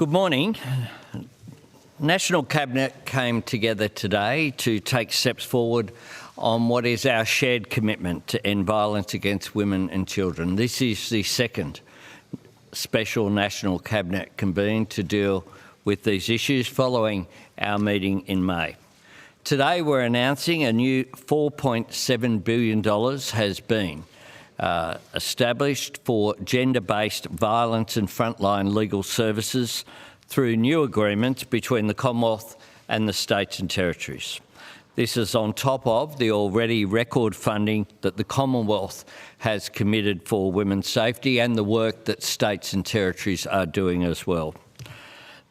Good morning. National Cabinet came together today to take steps forward on what is our shared commitment to end violence against women and children. This is the second special National Cabinet convened to deal with these issues following our meeting in May. Today we're announcing a new $4.7 billion has been established for gender-based violence and frontline legal services through new agreements between the Commonwealth and the states and territories. This is on top of the already record funding that the Commonwealth has committed for women's safety and the work that states and territories are doing as well.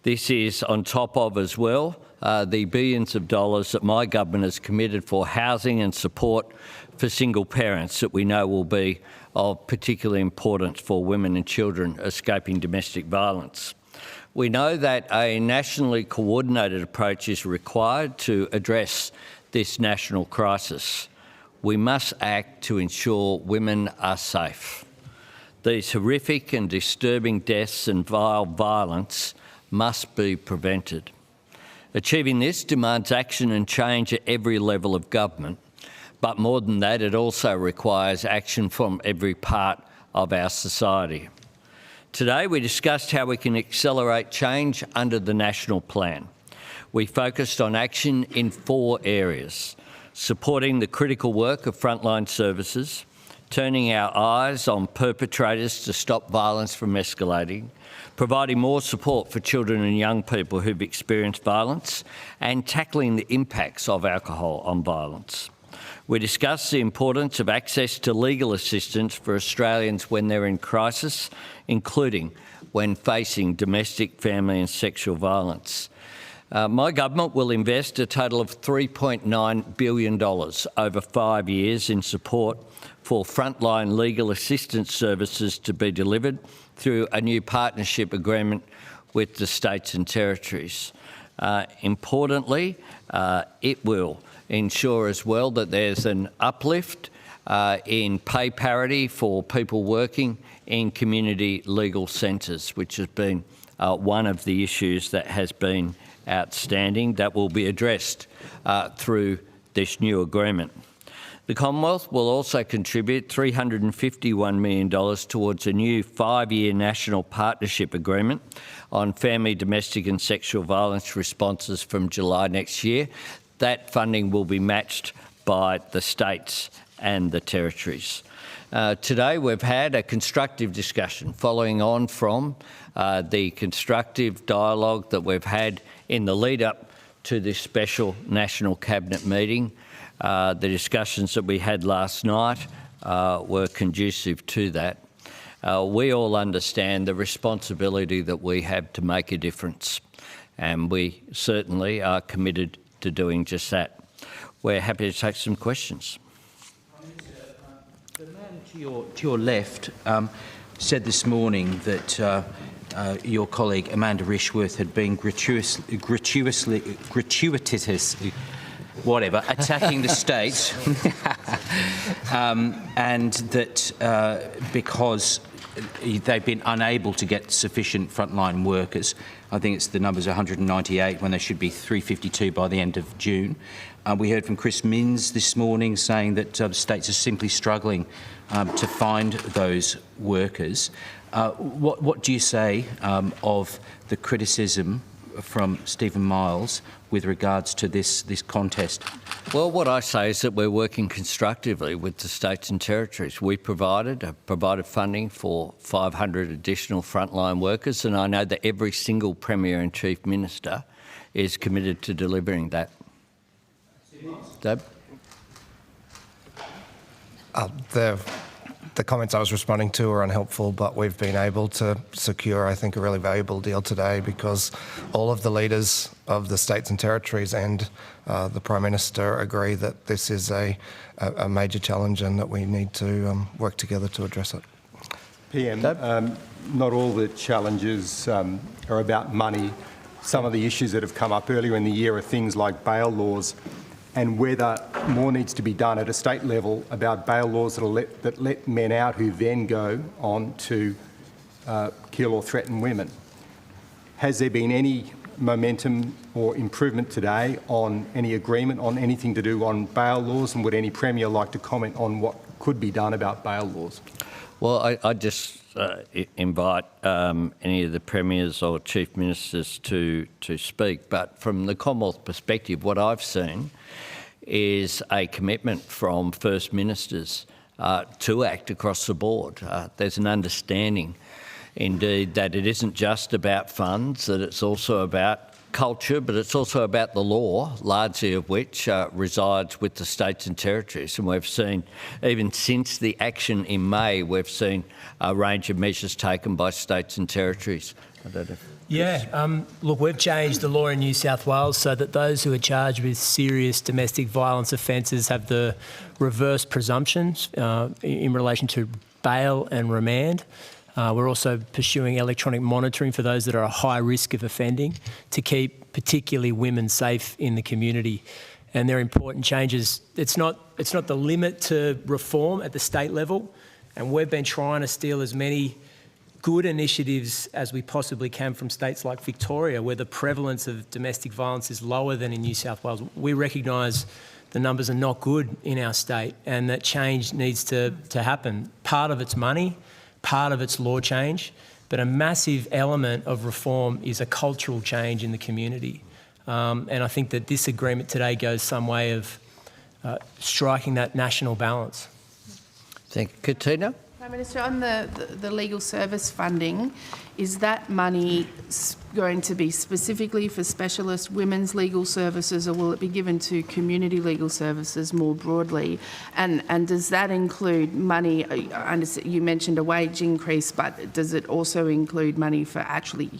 This is on top of as well the billions of dollars that my government has committed for housing and support for single parents that we know will be of particular importance for women and children escaping domestic violence. We know that a nationally coordinated approach is required to address this national crisis. We must act to ensure women are safe. These horrific and disturbing deaths and vile violence must be prevented. Achieving this demands action and change at every level of government, but more than that, it also requires action from every part of our society. Today, we discussed how we can accelerate change under the national plan. We focused on action in 4 areas: supporting the critical work of frontline services, turning our eyes on perpetrators to stop violence from escalating, providing more support for children and young people who've experienced violence, and tackling the impacts of alcohol on violence. We discussed the importance of access to legal assistance for Australians when they're in crisis, including when facing domestic, family and sexual violence. My government will invest a total of $3.9 billion over 5 years in support for frontline legal assistance services to be delivered through a new partnership agreement with the states and territories. Importantly, it will ensure as well that there's an uplift in pay parity for people working in community legal centres, which has been one of the issues that has been outstanding that will be addressed through this new agreement. The Commonwealth will also contribute $351 million towards a new 5-year national partnership agreement on family, domestic and sexual violence responses from July next year. That funding will be matched by the states and the territories. Today we've had a constructive discussion following on from the constructive dialogue that we've had in the lead up to this special National Cabinet meeting. The discussions that we had last night were conducive to that. We all understand the responsibility that we have to make a difference, and we certainly are committed to doing just that. We're happy to take some questions. The man to your left said this morning that your colleague Amanda Rishworth had been gratuitously attacking the state, and that because they've been unable to get sufficient frontline workers. I think it's the numbers 198 when there should be 352 by the end of June. We heard from Chris Minns this morning saying that states are simply struggling to find those workers. What do you say of the criticism from Stephen Miles with regards to this contest? Well, what I say is that we're working constructively with the states and territories. We provided funding for 500 additional frontline workers, and I know that every single Premier and Chief Minister is committed to delivering that. Deb? The comments I was responding to are unhelpful, but we've been able to secure, I think, a really valuable deal today because all of the leaders of the states and territories and the Prime Minister agree that this is a major challenge and that we need to work together to address it. PM, not all the challenges are about money. Some of the issues that have come up earlier in the year are things like bail laws and whether more needs to be done at a state level about bail laws that let men out who then go on to kill or threaten women. Has there been any momentum or improvement today on any agreement on anything to do on bail laws, and would any Premier like to comment on what could be done about bail laws? Well, I just invite any of the premiers or chief ministers to speak, but from the Commonwealth perspective, what I've seen is a commitment from First Ministers to act across the board. There's an understanding, indeed, that it isn't just about funds, that it's also about culture, but it's also about the law, largely of which resides with the states and territories. And we've seen, even since the action in May, we've seen a range of measures taken by states and territories. I don't know if look, we've changed the law in New South Wales so that those who are charged with serious domestic violence offences have the reverse presumptions in relation to bail and remand. We're also pursuing electronic monitoring for those that are at high risk of offending to keep particularly women safe in the community. And they're important changes. It's not the limit to reform at the state level, and we've been trying to steal as many good initiatives as we possibly can from states like Victoria, where the prevalence of domestic violence is lower than in New South Wales. We recognise the numbers are not good in our state and that change needs to happen. Part of it's money, part of it's law change, but a massive element of reform is a cultural change in the community. And I think that this agreement today goes some way of striking that national balance. Thank you. Katina? Prime Minister, on the legal service funding, is that money going to be specifically for specialist women's legal services, or will it be given to community legal services more broadly? And does that include money? I understand you mentioned a wage increase, but does it also include money for actually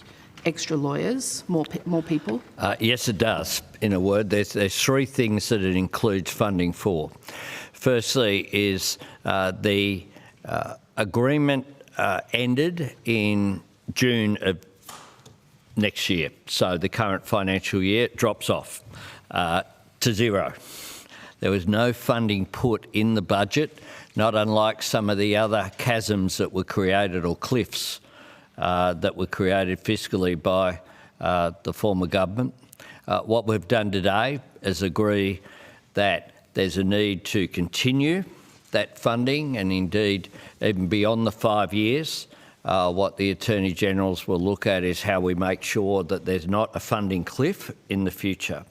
extra lawyers, more people? Yes, it does. In a word, there's three things that it includes funding for. Firstly is the agreement ended in June of next year. So the current financial year drops off to zero. There was no funding put in the budget, not unlike some of the other chasms that were created, or cliffs that were created fiscally by the former government. What we've done today is agree that there's a need to continue that funding, and indeed even beyond the 5 years. What the Attorney Generals will look at is how we make sure that there's not a funding cliff in the future.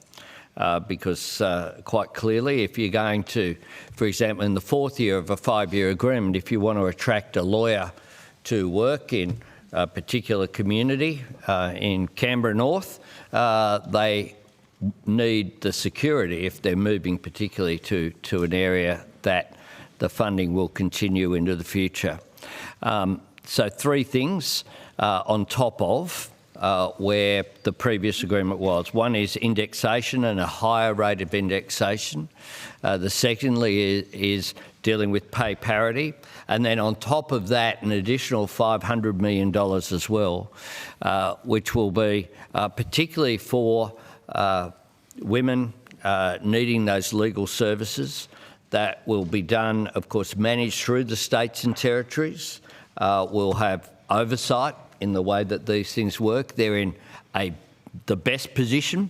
Because quite clearly, if you're going to, for example, in the fourth year of a 5-year agreement, if you want to attract a lawyer to work in a particular community in Canberra North, they need the security if they're moving particularly to an area that the funding will continue into the future. So three things on top of where the previous agreement was. One is indexation and a higher rate of indexation. The secondly is dealing with pay parity. And then on top of that, an additional $500 million as well, which will be particularly for women needing those legal services. That will be done, of course, managed through the states and territories. We'll have oversight in the way that these things work. They're in the best position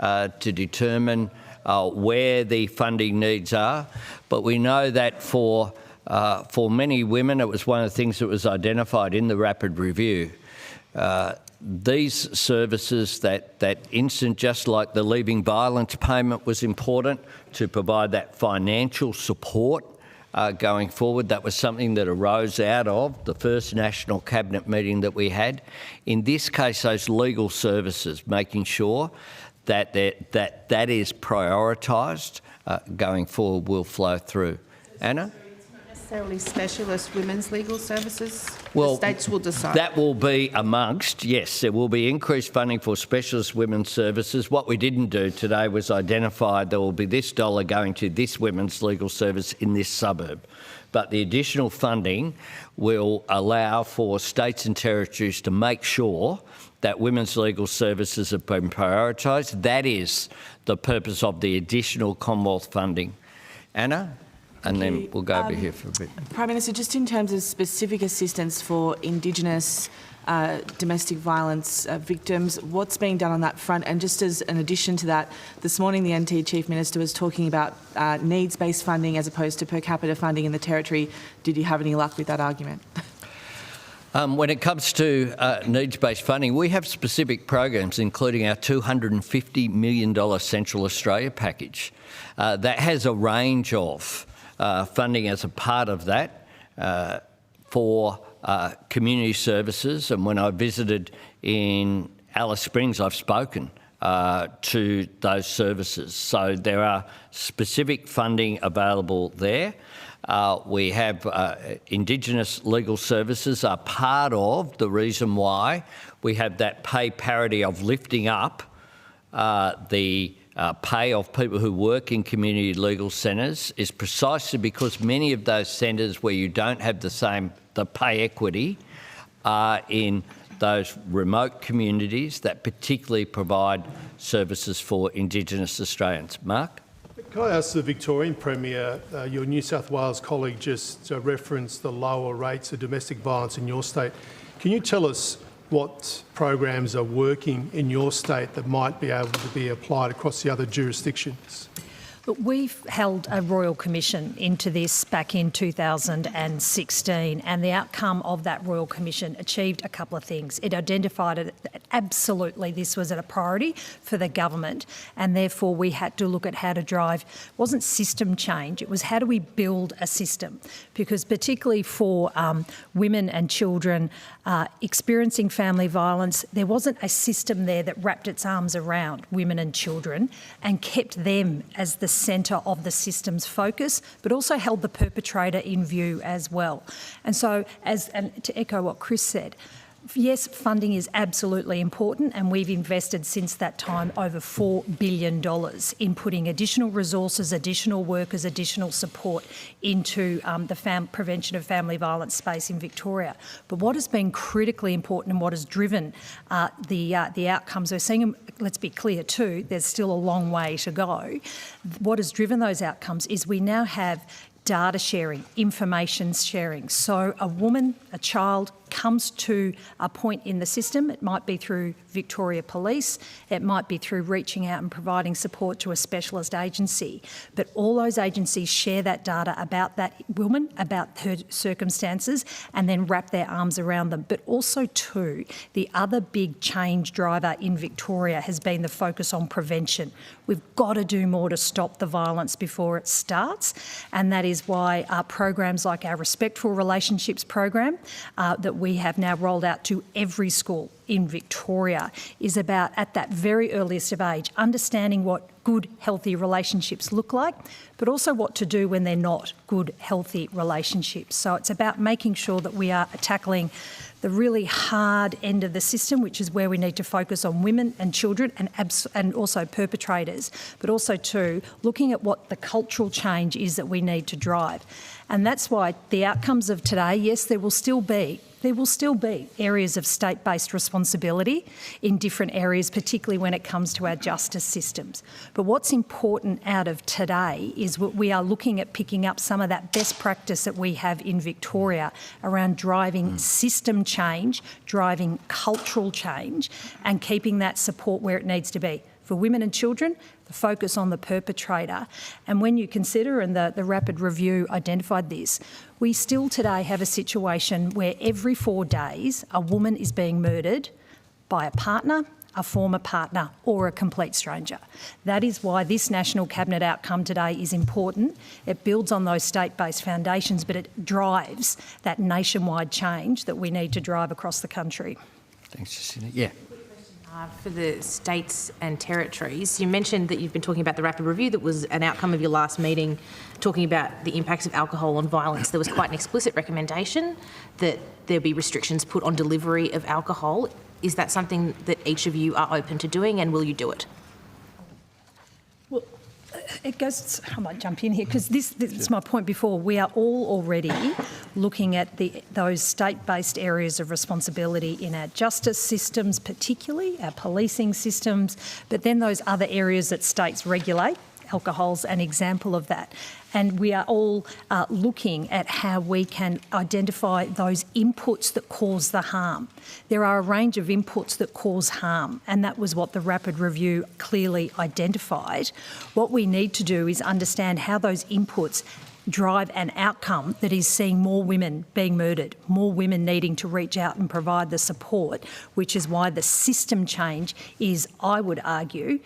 to determine where the funding needs are. But we know that for many women, it was one of the things that was identified in the rapid review. These services, that instant, just like the leaving violence payment was important to provide that financial support going forward. That was something that arose out of the first National Cabinet meeting that we had. In this case, those legal services, making sure that that is prioritised going forward, will flow through. Anna? Necessarily specialist women's legal services? Well, the states will decide. That will be amongst, yes, there will be increased funding for specialist women's services. What we didn't do today was identify there will be this dollar going to this women's legal service in this suburb. But the additional funding will allow for states and territories to make sure that women's legal services have been prioritised. That is the purpose of the additional Commonwealth funding. Anna? And then we'll go over here for a bit. Prime Minister, just in terms of specific assistance for Indigenous domestic violence victims. What's being done on that front? And just as an addition to that, this morning the NT Chief Minister was talking about needs-based funding as opposed to per capita funding in the Territory. Did you have any luck with that argument? When it comes to needs-based funding, we have specific programs, including our $250 million Central Australia package. That has a range of funding as a part of that for community services. And when I visited in Alice Springs, I've spoken to those services. So there are specific funding available there. We have Indigenous legal services are part of the reason why we have that pay parity of lifting up the pay of people who work in community legal centres is precisely because many of those centres where you don't have the pay equity are in those remote communities that particularly provide services for Indigenous Australians. Mark? Can I ask the Victorian Premier, your New South Wales colleague just referenced the lower rates of domestic violence in your state. Can you tell us what programs are working in your state that might be able to be applied across the other jurisdictions? We've held a Royal Commission into this back in 2016, and the outcome of that Royal Commission achieved a couple of things. It identified that absolutely this was a priority for the government, and therefore we had to look at how to drive, it wasn't system change, it was how do we build a system? Because particularly for women and children experiencing family violence, there wasn't a system there that wrapped its arms around women and children and kept them as the centre of the system's focus, but also held the perpetrator in view as well. And so, and to echo what Chris said, yes, funding is absolutely important, and we've invested since that time over $4 billion in putting additional resources, additional workers, additional support into the prevention of family violence space in Victoria. But what has been critically important and what has driven the outcomes, we're seeing them, let's be clear too, there's still a long way to go. What has driven those outcomes is we now have data sharing, information sharing. So a woman, a child comes to a point in the system. It might be through Victoria Police, it might be through reaching out and providing support to a specialist agency. But all those agencies share that data about that woman, about her circumstances, and then wrap their arms around them. But also too, the other big change driver in Victoria has been the focus on prevention. We've got to do more to stop the violence before it starts, and that is why programs like our Respectful Relationships program that we have now rolled out to every school in Victoria is about, at that very earliest of age, understanding what good, healthy relationships look like, but also what to do when they're not good, healthy relationships. So it's about making sure that we are tackling the really hard end of the system, which is where we need to focus on women and children and also perpetrators, but also too, looking at what the cultural change is that we need to drive. And that's why the outcomes of today, yes, there will still be areas of state-based responsibility in different areas, particularly when it comes to our justice systems. But what's important out of today is what we are looking at picking up some of that best practice that we have in Victoria around driving system change, driving cultural change, and keeping that support where it needs to be. For women and children, the focus on the perpetrator. And when you consider, and the rapid review identified this, we still today have a situation where every 4 days a woman is being murdered by a partner, a former partner, or a complete stranger. That is why this National Cabinet outcome today is important. It builds on those state-based foundations, but it drives that nationwide change that we need to drive across the country. Thanks, Jacinta. Yeah. For the states and territories, you mentioned that you've been talking about the rapid review that was an outcome of your last meeting, talking about the impacts of alcohol on violence. There was quite an explicit recommendation that there be restrictions put on delivery of alcohol. Is that something that each of you are open to doing, and will you do it? Well, it goes, I might jump in here because this is my point before. We are all already looking at those state-based areas of responsibility in our justice systems, particularly our policing systems, but then those other areas that states regulate, alcohol's an example of that. And we are all looking at how we can identify those inputs that cause the harm. There are a range of inputs that cause harm, and that was what the rapid review clearly identified. What we need to do is understand how those inputs drive an outcome that is seeing more women being murdered, more women needing to reach out and provide the support, which is why the system change is, I would argue,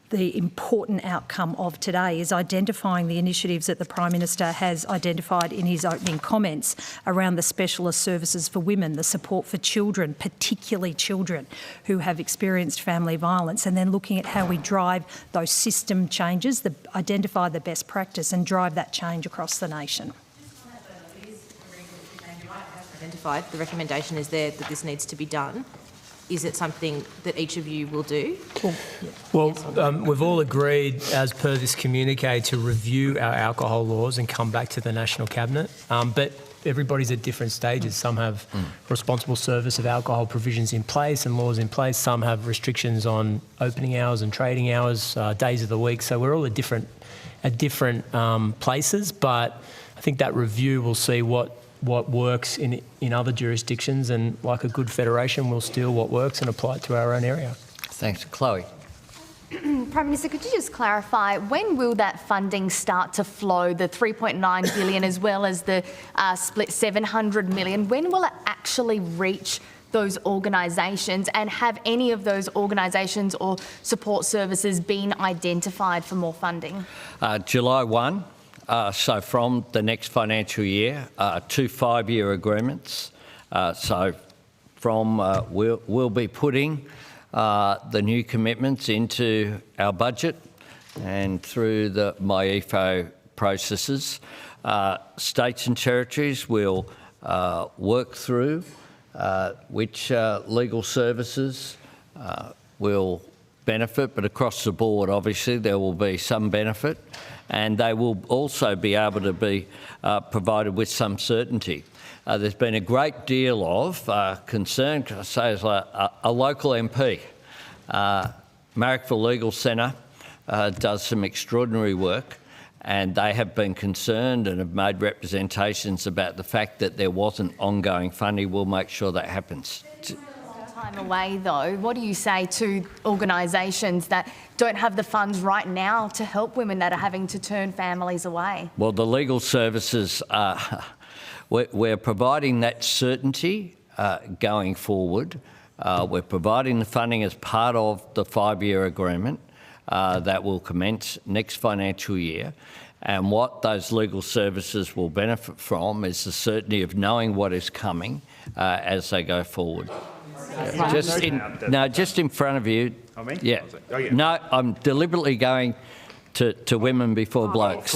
the important outcome of today, is identifying the initiatives that the Prime Minister has identified in his opening comments around the specialist services for women, the support for children, particularly children who have experienced family violence, and then looking at how we drive those system changes, identify the best practice and drive that change across the nation. Identified, the recommendation is there that this needs to be done. Is it something that each of you will do? Well, we've all agreed, as per this communique, to review our alcohol laws and come back to the National Cabinet. But everybody's at different stages. Some have responsible service of alcohol provisions in place and laws in place. Some have restrictions on opening hours and trading hours, days of the week. So we're all at different places. But I think that review will see what works in other jurisdictions, and like a good federation, we'll steal what works and apply it to our own area. Thanks. Chloe. Prime Minister, could you just clarify, when will that funding start to flow, the $3.9 billion as well as the split $700 million? When will it actually reach those organisations, and have any of those organisations or support services been identified for more funding? July 1. So from the next financial year, 2 5-year agreements. So from we'll be putting the new commitments into our budget and through the MyEFO processes. States and territories will work through which legal services will benefit, but across the board, obviously, there will be some benefit, and they will also be able to be provided with some certainty. There's been a great deal of concern, I say, as a local MP. Marrickville Legal Centre does some extraordinary work, and they have been concerned and have made representations about the fact that there wasn't ongoing funding. We'll make sure that happens. Time away though, what do you say to organisations that don't have the funds right now to help women that are having to turn families away? Well, the legal services, we're providing that certainty going forward. We're providing the funding as part of the 5-year agreement that will commence next financial year. And what those legal services will benefit from is the certainty of knowing what is coming as they go forward. Just in front of you. Oh, me? Yeah. Oh, yeah. No, I'm deliberately going to women before blokes.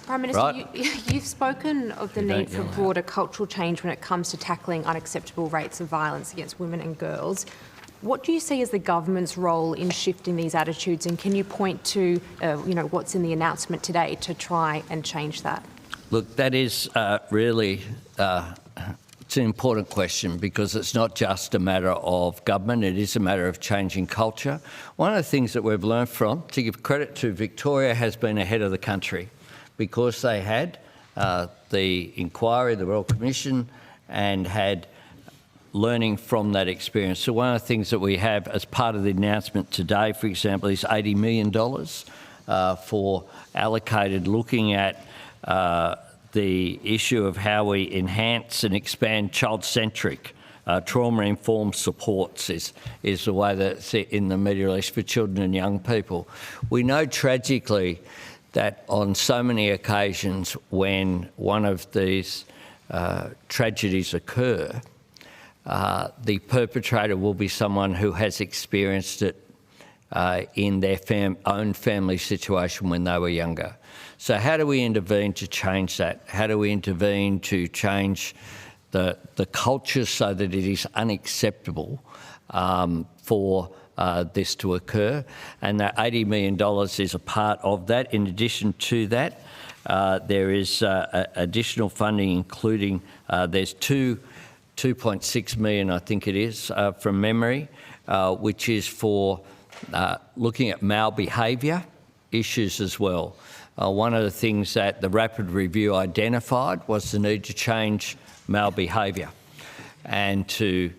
Prime Minister, Right. you've spoken of the need for broader cultural change when it comes to tackling unacceptable rates of violence against women and girls. What do you see as the government's role in shifting these attitudes, and can you point to what's in the announcement today to try and change that? Look, that is really it's an important question, because it's not just a matter of government, it is a matter of changing culture. One of the things that we've learned from, to give credit to, Victoria has been ahead of the country, because they had the inquiry, the Royal Commission, and had learning from that experience. So one of the things that we have as part of the announcement today, for example, is $80 million for allocated looking at the issue of how we enhance and expand child-centric trauma-informed supports is the way that it's in the media release for children and young people. We know tragically that on so many occasions when one of these tragedies occur, the perpetrator will be someone who has experienced it in their own family situation when they were younger. So how do we intervene to change that? How do we intervene to change the culture so that it is unacceptable for this to occur? And that $80 million is a part of that. In addition to that, there is additional funding, including there's 2.6 million, I think it is, from memory, which is for looking at male behaviour issues as well. One of the things that the rapid review identified was the need to change male behaviour and to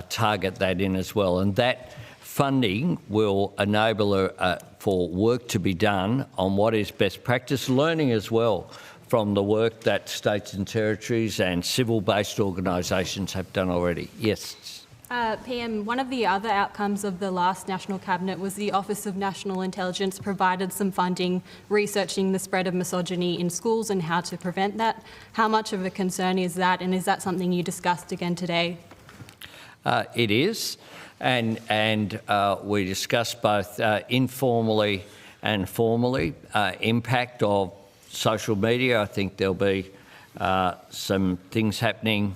target that in as well. And that funding will enable for work to be done on what is best practice, learning as well from the work that states and territories and civil-based organisations have done already. Yes. PM, one of the other outcomes of the last National Cabinet was the Office of National Intelligence provided some funding researching the spread of misogyny in schools and how to prevent that. How much of a concern is that, and is that something you discussed again today? It is, and we discussed both informally and formally impact of social media. I think there'll be some things happening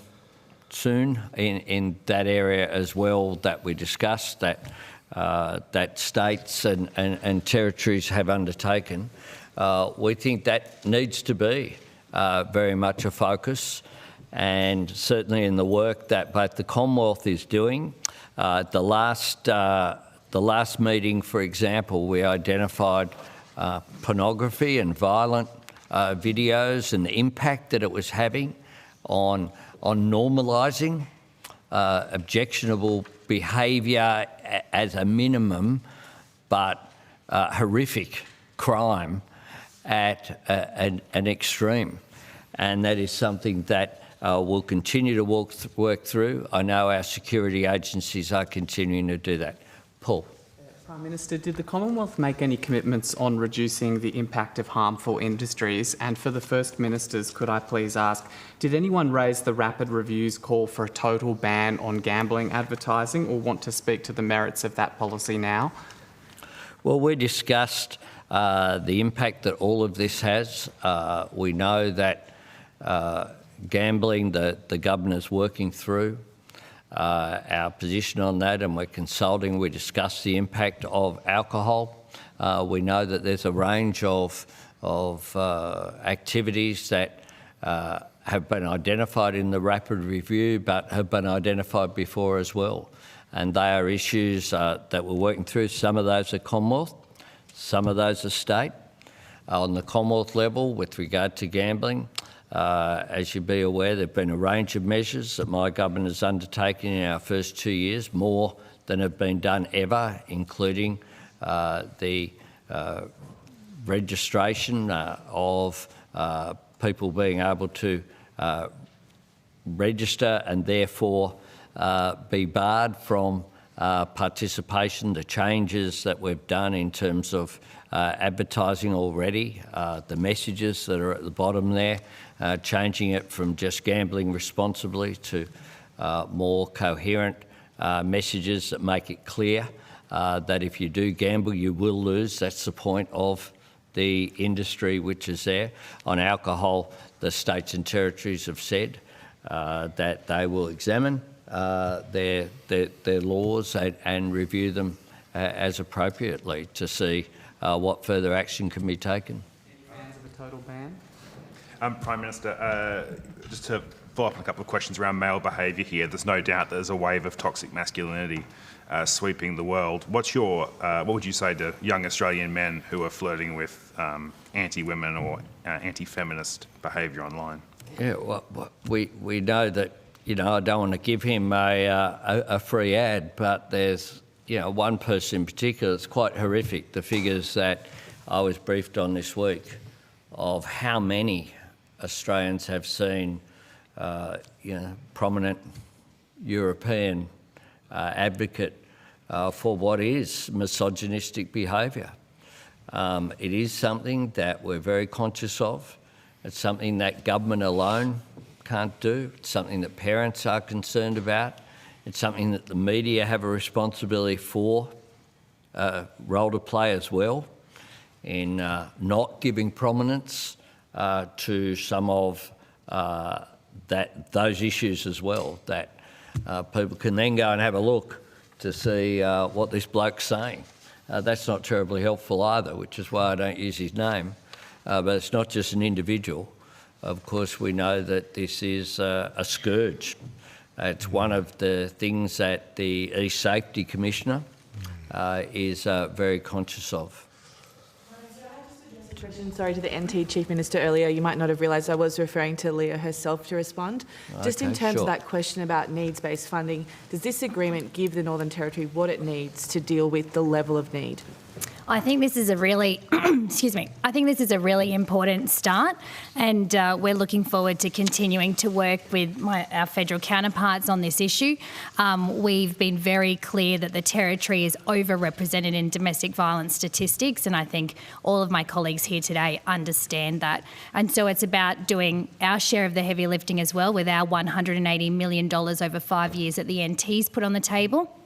soon in that area as well that we discussed that that states and territories have undertaken. We think that needs to be very much a focus, and certainly in the work that both the Commonwealth is doing. The last meeting, for example, we identified pornography and violent videos and the impact that it was having on normalising objectionable behaviour as a minimum, but horrific crime at an extreme. And that is something that we'll continue to work through. I know our security agencies are continuing to do that. Paul. Prime Minister, did the Commonwealth make any commitments on reducing the impact of harmful industries? And for the First Ministers, could I please ask, did anyone raise the rapid review's call for a total ban on gambling advertising, or want to speak to the merits of that policy now? Well, we discussed the impact that all of this has. We know that gambling, the governor's working through our position on that, and we're consulting. We discussed the impact of alcohol. We know that there's a range of activities that have been identified in the rapid review, but have been identified before as well. And they are issues that we're working through. Some of those are Commonwealth, some of those are state. On the Commonwealth level, with regard to gambling, as you'll be aware, there have been a range of measures that my government has undertaken in our first 2 years, more than have been done ever, including the registration of people being able to register and therefore be barred from participation, the changes that we've done in terms of advertising already, the messages that are at the bottom there, changing it from just gambling responsibly to more coherent messages that make it clear that if you do gamble, you will lose. That's the point of the industry which is there. On alcohol, the states and territories have said that they will examine their laws and review them as appropriately to see what further action can be taken. Any plans of a total ban? Prime Minister, just to follow up on a couple of questions around male behaviour here, there's no doubt there's a wave of toxic masculinity sweeping the world. What would you say to young Australian men who are flirting with anti-women or anti-feminist behaviour online? Yeah, well, we know that, I don't want to give him a free ad, but there's, one person in particular that's quite horrific. The figures that I was briefed on this week of how many Australians have seen, prominent European advocate for what is misogynistic behaviour. It is something that we're very conscious of. It's something that government alone can't do. It's something that parents are concerned about. It's something that the media have a responsibility for, role to play as well, in not giving prominence to some of those issues as well, that people can then go and have a look to see what this bloke's saying. That's not terribly helpful either, which is why I don't use his name. But it's not just an individual. Of course, we know that this is a scourge. It's one of the things that the East Safety Commissioner is very conscious of. Question, sorry, to the NT Chief Minister earlier. You might not have realised I was referring to Leah herself to respond. Just in terms of that question about needs-based funding, does this agreement give the Northern Territory what it needs to deal with the level of need? I think this is a really, excuse me, I think this is a really important start, and we're looking forward to continuing to work with our federal counterparts on this issue. We've been very clear that the Territory is overrepresented in domestic violence statistics, and I think all of my colleagues here today understand that. And so it's about doing our share of the heavy lifting as well, with our $180 million over 5 years that the NT's put on the table,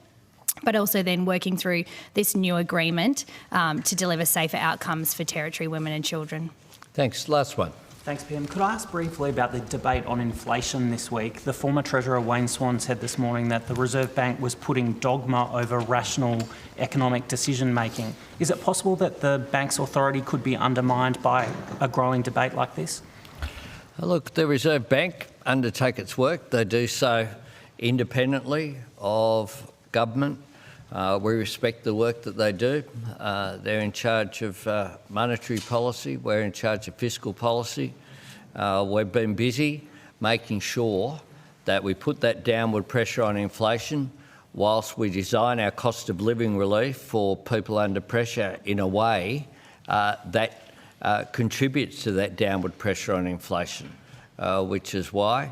but also then working through this new agreement to deliver safer outcomes for Territory women and children. Thanks. Last one. Thanks, Pam. Could I ask briefly about the debate on inflation this week? The former Treasurer Wayne Swan said this morning that the Reserve Bank was putting dogma over rational economic decision-making. Is it possible that the bank's authority could be undermined by a growing debate like this? Look, the Reserve Bank undertake its work. They do so independently of government. We respect the work that they do. They're in charge of monetary policy. We're in charge of fiscal policy. We've been busy making sure that we put that downward pressure on inflation whilst we design our cost of living relief for people under pressure in a way that contributes to that downward pressure on inflation, which is why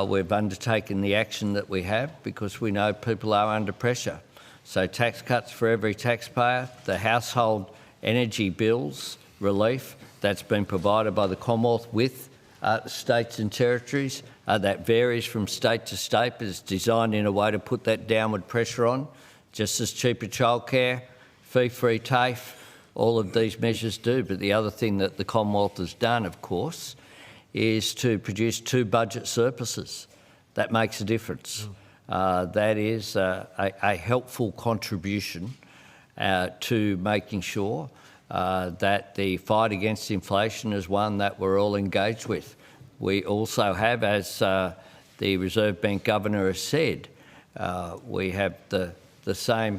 we've undertaken the action that we have, because we know people are under pressure. So tax cuts for every taxpayer, the household energy bills relief that's been provided by the Commonwealth with states and territories, that varies from state to state, but it's designed in a way to put that downward pressure on. Just as cheaper childcare, fee-free TAFE, all of these measures do. But the other thing that the Commonwealth has done, of course, is to produce 2 budget surpluses. That makes a difference. That is a helpful contribution to making sure that the fight against inflation is one that we're all engaged with. We also have, as the Reserve Bank Governor has said, we have the same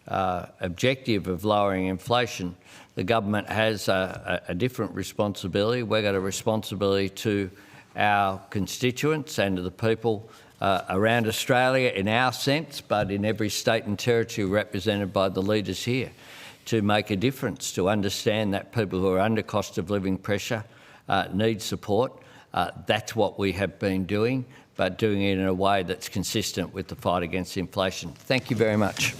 objective of lowering inflation. The government has a different responsibility. We've got a responsibility to our constituents and to the people around Australia in our sense, but in every state and territory represented by the leaders here, to make a difference, to understand that people who are under cost of living pressure need support. That's what we have been doing, but doing it in a way that's consistent with the fight against inflation. Thank you very much.